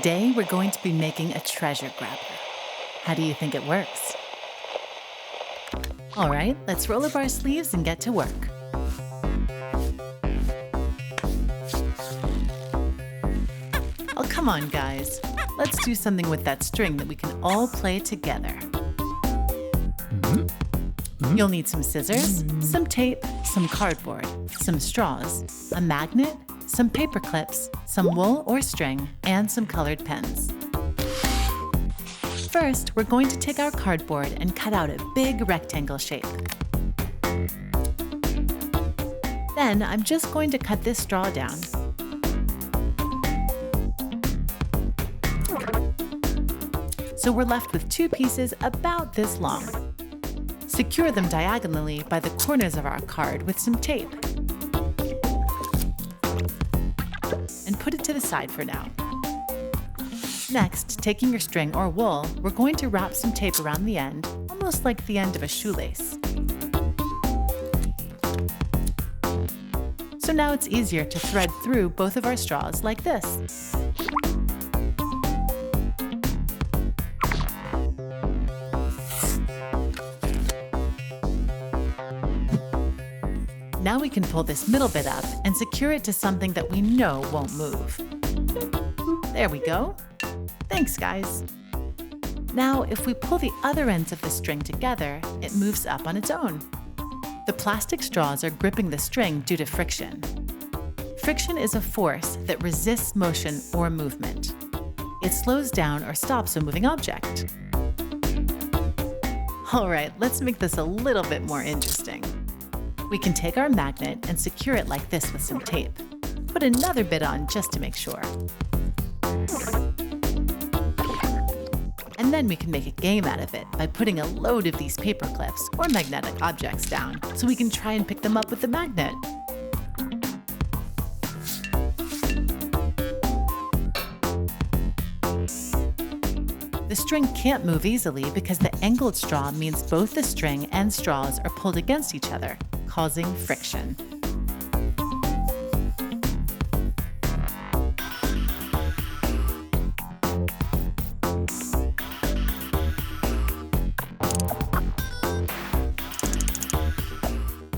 Today, we're going to be making a treasure grabber. How do you think it works? All right, let's roll up our sleeves and get to work. Oh, come on, guys. Let's do something with that string that we can all play together. You'll need some scissors, some tape, some cardboard, some straws, a magnet, some paper clips, some wool or string, and some colored pens. First, we're going to take our cardboard and cut out a big rectangle shape. Then I'm just going to cut this straw down. So we're left with two pieces about this long. Secure them diagonally by the corners of our card with some tape. And put it to the side for now. Next, taking your string or wool, we're going to wrap some tape around the end, almost like the end of a shoelace. So now it's easier to thread through both of our straws like this. Now we can pull this middle bit up and secure it to something that we know won't move. There we go. Thanks, guys. Now, if we pull the other ends of the string together, it moves up on its own. The plastic straws are gripping the string due to friction. Friction is a force that resists motion or movement. It slows down or stops a moving object. All right, let's make this a little bit more interesting. We can take our magnet and secure it like this with some tape. Put another bit on just to make sure. And then we can make a game out of it by putting a load of these paper clips or magnetic objects down so we can try and pick them up with the magnet. The string can't move easily because the angled straw means both the string and straws are pulled against each other, causing friction.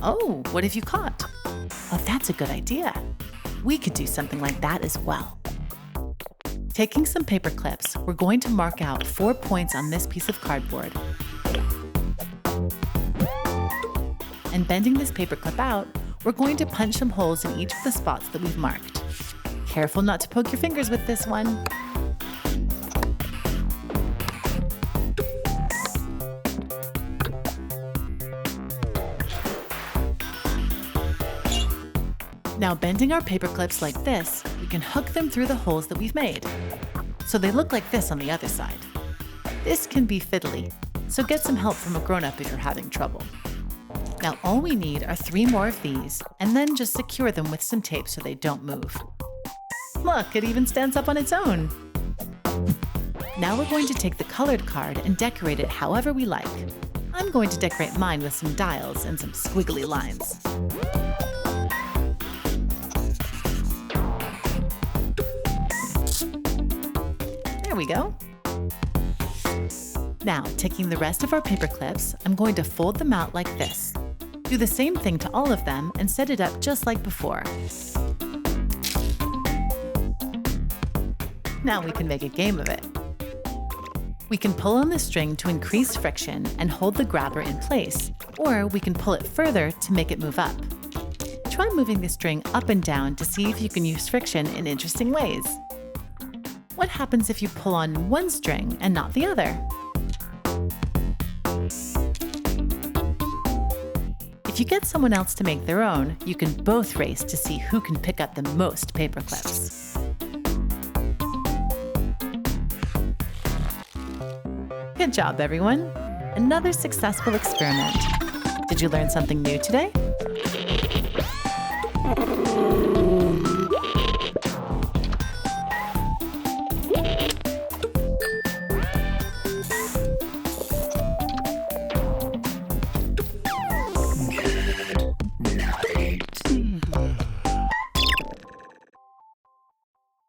Oh, what have you caught? Oh, that's a good idea. We could do something like that as well. Taking some paper clips, we're going to mark out 4 points on this piece of cardboard. And bending this paper clip out, we're going to punch some holes in each of the spots that we've marked. Careful not to poke your fingers with this one. Now, bending our paper clips like this, we can hook them through the holes that we've made. So they look like this on the other side. This can be fiddly, so get some help from a grown-up if you're having trouble. Now, all we need are 3 more of these, and then just secure them with some tape so they don't move. Look, it even stands up on its own. Now we're going to take the colored card and decorate it however we like. I'm going to decorate mine with some dials and some squiggly lines. There we go. Now, taking the rest of our paper clips, I'm going to fold them out like this. Do the same thing to all of them and set it up just like before. Now we can make a game of it. We can pull on the string to increase friction and hold the grabber in place, or we can pull it further to make it move up. Try moving the string up and down to see if you can use friction in interesting ways. What happens if you pull on one string and not the other? If you get someone else to make their own, you can both race to see who can pick up the most paper clips. Good job, everyone! Another successful experiment. Did you learn something new today?